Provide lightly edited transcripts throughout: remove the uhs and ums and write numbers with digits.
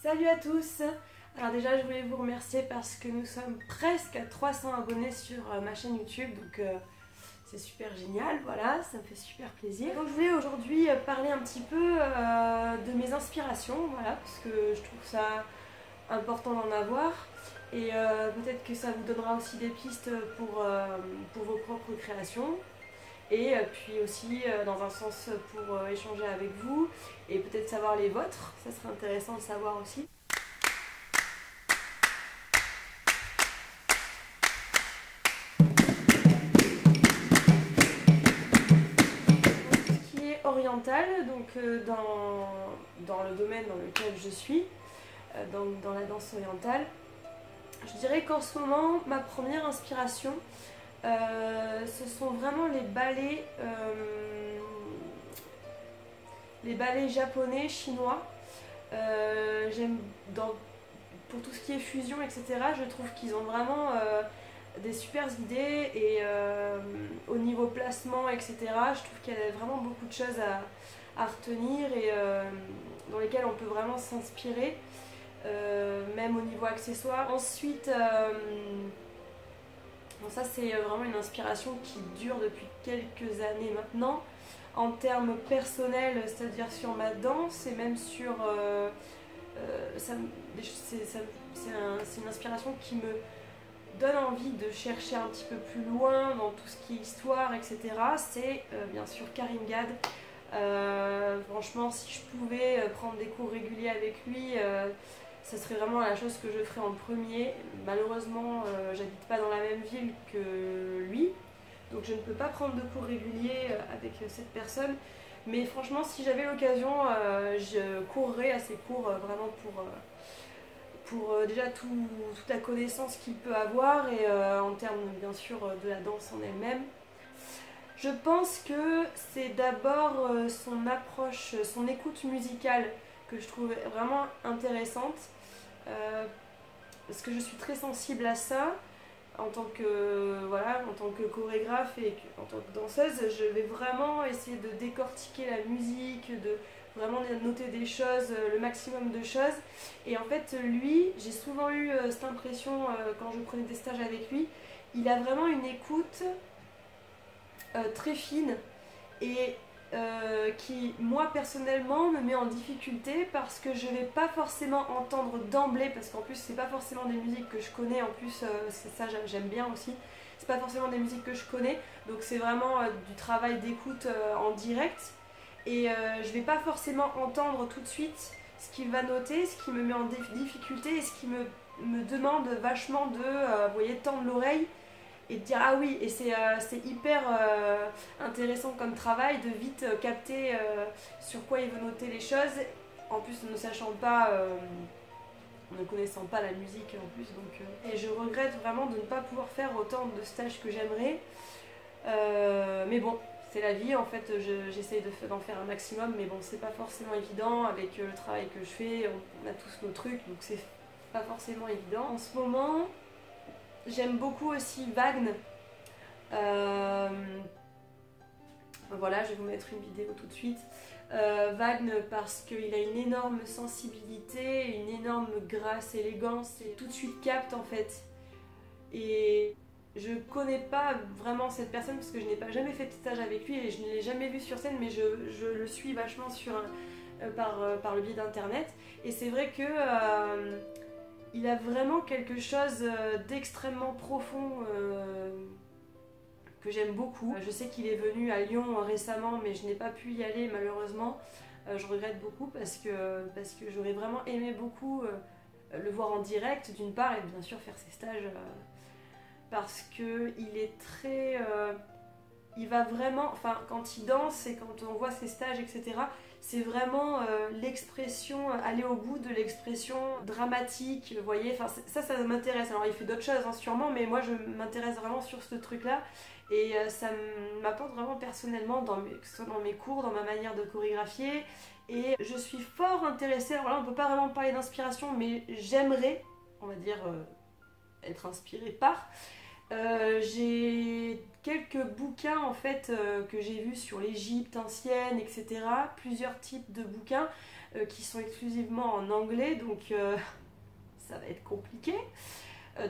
Salut à tous! Alors déjà je voulais vous remercier parce que nous sommes presque à 300 abonnés sur ma chaîne YouTube, donc c'est super génial, voilà, ça me fait super plaisir. Donc je voulais aujourd'hui parler un petit peu de mes inspirations, voilà, parce que je trouve ça important d'en avoir et peut-être que ça vous donnera aussi des pistes pour vos propres créations. Et puis aussi dans un sens pour échanger avec vous et peut-être savoir les vôtres, ça serait intéressant de savoir aussi. Tout ce qui est oriental, donc dans le domaine dans lequel je suis, dans la danse orientale, je dirais qu'en ce moment, ma première inspiration, ce sont vraiment les ballets japonais, chinois. J'aime pour tout ce qui est fusion, etc. Je trouve qu'ils ont vraiment des super idées et au niveau placement, etc. Je trouve qu'il y a vraiment beaucoup de choses à retenir et dans lesquelles on peut vraiment s'inspirer, même au niveau accessoire. Ensuite, bon, ça c'est vraiment une inspiration qui dure depuis quelques années maintenant. En termes personnels, c'est-à-dire sur ma danse et même sur... c'est une inspiration qui me donne envie de chercher un petit peu plus loin dans tout ce qui est histoire, etc. C'est bien sûr Karim Gad. Franchement, si je pouvais prendre des cours réguliers avec lui, ça serait vraiment la chose que je ferais en premier. Malheureusement, j'habite pas dans la même ville que lui, donc je ne peux pas prendre de cours réguliers avec cette personne. Mais franchement, si j'avais l'occasion, je courrais à ses cours vraiment pour déjà toute la connaissance qu'il peut avoir et en termes bien sûr de la danse en elle-même. Je pense que c'est d'abord son approche, son écoute musicale que je trouve vraiment intéressante parce que je suis très sensible à ça. En tant que chorégraphe et en tant que danseuse, je vais vraiment essayer de décortiquer la musique, de vraiment noter des choses, le maximum de choses. Et en fait, lui, j'ai souvent eu cette impression quand je prenais des stages avec lui, il a vraiment une écoute très fine et qui, moi personnellement, me met en difficulté parce que je vais pas forcément entendre d'emblée, parce qu'en plus c'est pas forcément des musiques que je connais, en plus c'est ça j'aime bien aussi, c'est pas forcément des musiques que je connais, donc c'est vraiment du travail d'écoute en direct et je vais pas forcément entendre tout de suite ce qu'il va noter, ce qui me met en difficulté et ce qui me demande vachement de, vous voyez, tendre l'oreille et de dire ah oui, et c'est hyper intéressant comme travail de vite capter sur quoi il veut noter les choses, en plus ne sachant pas, ne connaissant pas la musique en plus, donc et je regrette vraiment de ne pas pouvoir faire autant de stages que j'aimerais, mais bon, c'est la vie en fait, j'essaye d'en faire un maximum, mais bon, c'est pas forcément évident avec le travail que je fais, on a tous nos trucs, donc c'est pas forcément évident. En ce moment, j'aime beaucoup aussi Wagn. Voilà, je vais vous mettre une vidéo tout de suite. Wagn parce qu'il a une énorme sensibilité, une énorme grâce, élégance, et tout de suite capte en fait. Et je connais pas vraiment cette personne parce que je n'ai jamais fait de stage avec lui et je ne l'ai jamais vu sur scène, mais je le suis vachement par le biais d'internet. Et c'est vrai que il a vraiment quelque chose d'extrêmement profond que j'aime beaucoup. Je sais qu'il est venu à Lyon récemment, mais je n'ai pas pu y aller malheureusement. Je regrette beaucoup parce que j'aurais vraiment aimé beaucoup le voir en direct d'une part et bien sûr faire ses stages parce qu'il est très... il va vraiment... Enfin, quand il danse et quand on voit ses stages, etc., c'est vraiment l'expression, aller au bout de l'expression dramatique, vous voyez, enfin ça m'intéresse. Alors il fait d'autres choses hein, sûrement, mais moi je m'intéresse vraiment sur ce truc-là et ça m'apporte vraiment personnellement, que ce soit dans mes cours, dans ma manière de chorégraphier, et je suis fort intéressée. Alors là on peut pas vraiment parler d'inspiration, mais j'aimerais, on va dire, être inspirée par J'ai quelques bouquins en fait que j'ai vus sur l'Égypte ancienne, etc. Plusieurs types de bouquins qui sont exclusivement en anglais, donc ça va être compliqué.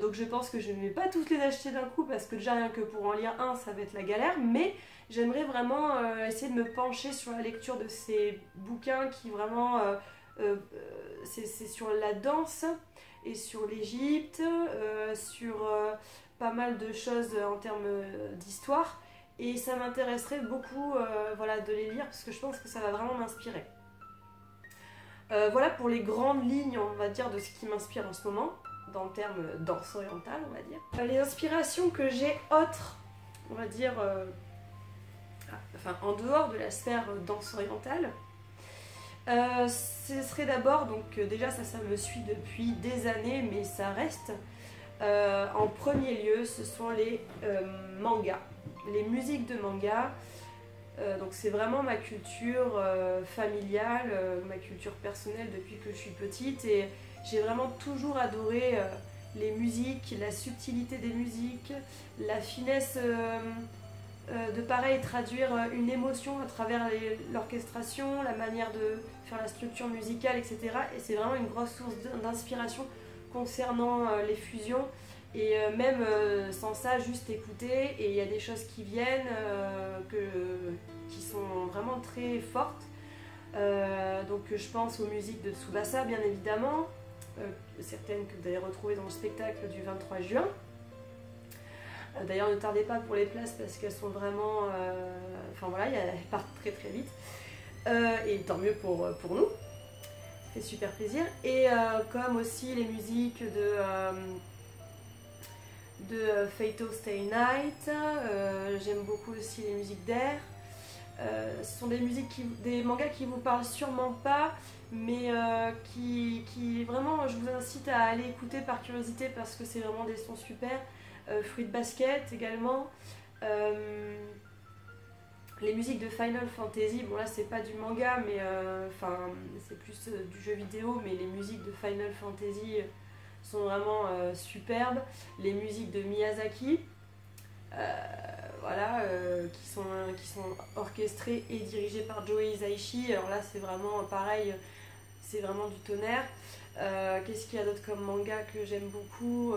Donc je pense que je ne vais pas tous les acheter d'un coup parce que déjà rien que pour en lire un, ça va être la galère, mais j'aimerais vraiment essayer de me pencher sur la lecture de ces bouquins qui vraiment... c'est sur la danse et sur l'Égypte, sur pas mal de choses en termes d'histoire. Et ça m'intéresserait beaucoup voilà, de les lire parce que je pense que ça va vraiment m'inspirer. Voilà pour les grandes lignes, on va dire, de ce qui m'inspire en ce moment, dans le terme danse orientale, on va dire. Les inspirations que j'ai autres, on va dire, enfin en dehors de la sphère danse orientale, ce serait d'abord, donc déjà ça me suit depuis des années, mais ça reste. En premier lieu, ce sont les mangas, les musiques de manga. Donc c'est vraiment ma culture familiale, ma culture personnelle depuis que je suis petite et j'ai vraiment toujours adoré les musiques, la subtilité des musiques, la finesse de pareil traduire une émotion à travers l'orchestration, la manière de faire la structure musicale, etc. Et c'est vraiment une grosse source d'inspiration concernant les fusions. Et même sans ça, juste écouter, et il y a des choses qui viennent qui sont vraiment très fortes. Donc je pense aux musiques de Tsubasa, bien évidemment, certaines que vous allez retrouver dans le spectacle du 23 juin. D'ailleurs, ne tardez pas pour les places parce qu'elles sont vraiment... Enfin voilà, elles partent très très vite. Et tant mieux pour nous. Ça fait super plaisir. Et comme aussi les musiques de Fate of Stay Night. J'aime beaucoup aussi les musiques d'Air. Ce sont des musiques, des mangas qui vous parlent sûrement pas, mais qui vraiment, je vous incite à aller écouter par curiosité parce que c'est vraiment des sons super. Fruit Basket également. Les musiques de Final Fantasy, bon là c'est pas du manga, mais c'est plus du jeu vidéo, mais les musiques de Final Fantasy sont vraiment superbes. Les musiques de Miyazaki, voilà, qui sont orchestrées et dirigées par Joe Hisaishi. Alors là c'est vraiment pareil, c'est vraiment du tonnerre. Qu'est-ce qu'il y a d'autre comme manga que j'aime beaucoup?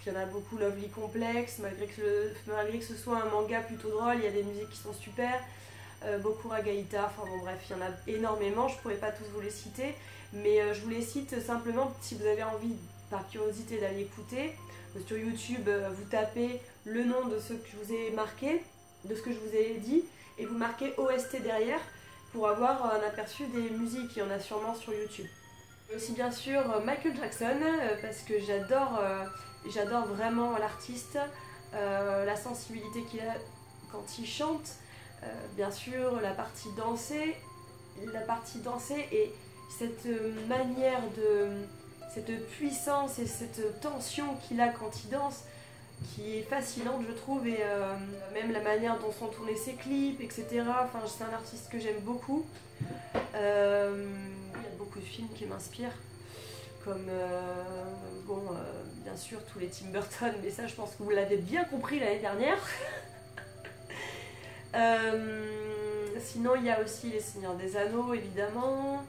Il y en a beaucoup. Lovely Complex, malgré que ce soit un manga plutôt drôle, il y a des musiques qui sont super. Bokura Gaïta, enfin bon bref, il y en a énormément, je pourrais pas tous vous les citer, mais je vous les cite simplement si vous avez envie par curiosité d'aller écouter. Sur YouTube, vous tapez le nom de ce que je vous ai marqué, de ce que je vous ai dit, et vous marquez OST derrière pour avoir un aperçu des musiques, il y en a sûrement sur YouTube. Aussi bien sûr Michael Jackson, parce que j'adore vraiment l'artiste, la sensibilité qu'il a quand il chante, bien sûr la partie dansée et cette manière cette puissance et cette tension qu'il a quand il danse, qui est fascinante je trouve, et même la manière dont sont tournés ses clips, etc. Enfin, c'est un artiste que j'aime beaucoup. Il y a beaucoup de films qui m'inspirent, comme bien sûr tous les Tim Burton, mais ça je pense que vous l'avez bien compris l'année dernière. Sinon il y a aussi Les Seigneurs des Anneaux évidemment,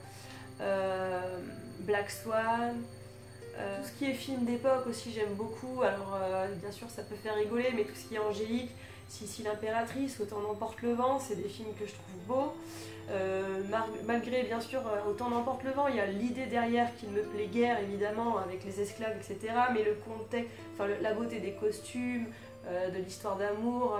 Black Swan, tout ce qui est film d'époque aussi j'aime beaucoup. Alors bien sûr ça peut faire rigoler, mais tout ce qui est angélique, Sissi l'impératrice, Autant n'emporte le vent, c'est des films que je trouve beaux. Malgré bien sûr Autant n'emporte le vent, il y a l'idée derrière qui ne me plaît guère évidemment, avec les esclaves, etc. Mais le contexte, enfin la beauté des costumes, de l'histoire d'amour,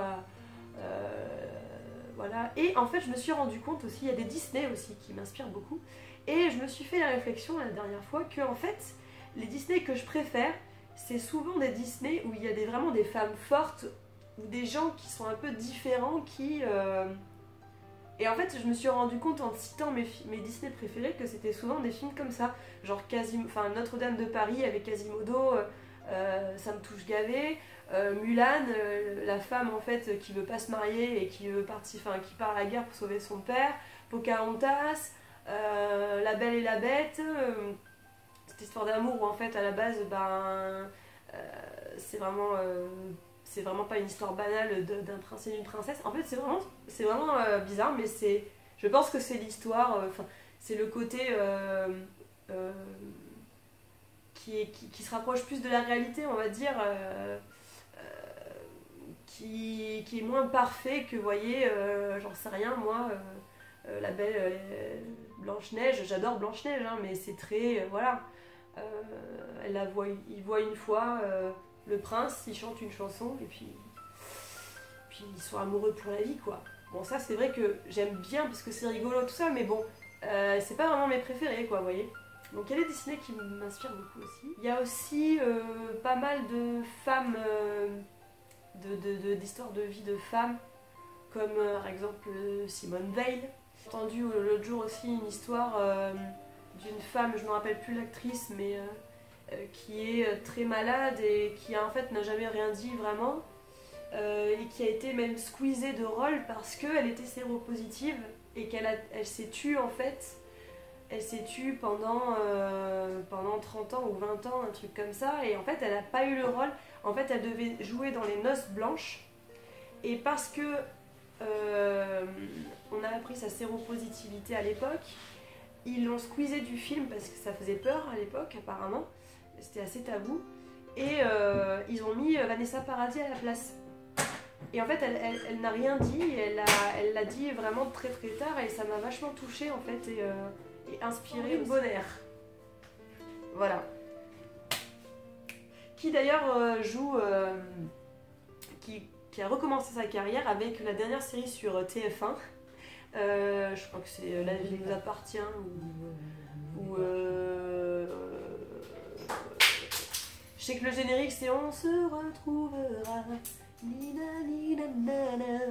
voilà. Et en fait je me suis rendu compte aussi, il y a des Disney aussi qui m'inspirent beaucoup. Et je me suis fait la réflexion la dernière fois que en fait les Disney que je préfère, c'est souvent des Disney où il y a vraiment des femmes fortes ou des gens qui sont un peu différents qui... Et en fait, je me suis rendu compte en citant mes Disney préférés que c'était souvent des films comme ça. Genre Notre-Dame de Paris avec Quasimodo, ça me touche gavé. Mulan, la femme en fait qui veut pas se marier et qui part à la guerre pour sauver son père. Pocahontas, La Belle et la Bête, cette histoire d'amour où en fait à la base, c'est vraiment c'est vraiment pas une histoire banale d'un prince et d'une princesse. En fait, c'est vraiment bizarre, mais je pense que c'est l'histoire, c'est le côté qui se rapproche plus de la réalité, on va dire, qui est moins parfait que, vous voyez, j'en sais rien, moi, la belle Blanche-Neige, j'adore Blanche-Neige, hein, mais c'est très, voilà, il voit une fois le prince, il chante une chanson, et puis ils sont amoureux pour la vie, quoi. Bon, ça, c'est vrai que j'aime bien, parce que c'est rigolo, tout ça, mais bon, c'est pas vraiment mes préférés, quoi, vous voyez. Donc il y a des Disney qui m'inspirent beaucoup aussi. Il y a aussi pas mal de femmes, d'histoires de vie de femmes, comme par exemple Simone Veil. J'ai entendu l'autre jour aussi une histoire d'une femme, je ne me rappelle plus l'actrice, mais qui est très malade et qui en fait n'a jamais rien dit vraiment, et qui a été même squeezée de rôle parce qu'elle était séropositive et elle s'est tue en fait. Elle s'est tue pendant 30 ans ou 20 ans, un truc comme ça, et en fait elle n'a pas eu le rôle. En fait elle devait jouer dans Les Noces Blanches, et parce que on a appris sa séropositivité à l'époque, ils l'ont squeezée du film parce que ça faisait peur à l'époque apparemment, c'était assez tabou, et ils ont mis Vanessa Paradis à la place. Et en fait elle n'a rien dit, elle l'a dit vraiment très très tard, et ça m'a vachement touchée en fait, et inspiré Bonner. Voilà. Qui d'ailleurs joue, qui a recommencé sa carrière avec la dernière série sur TF1. Je crois que c'est La vie nous appartient, ou je sais que le générique c'est On se retrouvera.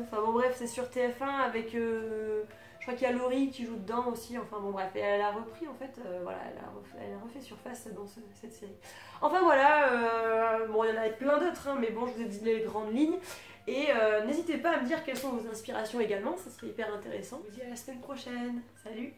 Enfin bon bref, c'est sur TF1 avec je crois qu'il y a Laurie qui joue dedans aussi, enfin bon bref, et elle a repris en fait, voilà, elle a refait surface dans cette série. Enfin voilà, bon il y en avait plein d'autres, hein, mais bon je vous ai dit les grandes lignes, et n'hésitez pas à me dire quelles sont vos inspirations également, ça serait hyper intéressant. Je vous dis à la semaine prochaine, salut!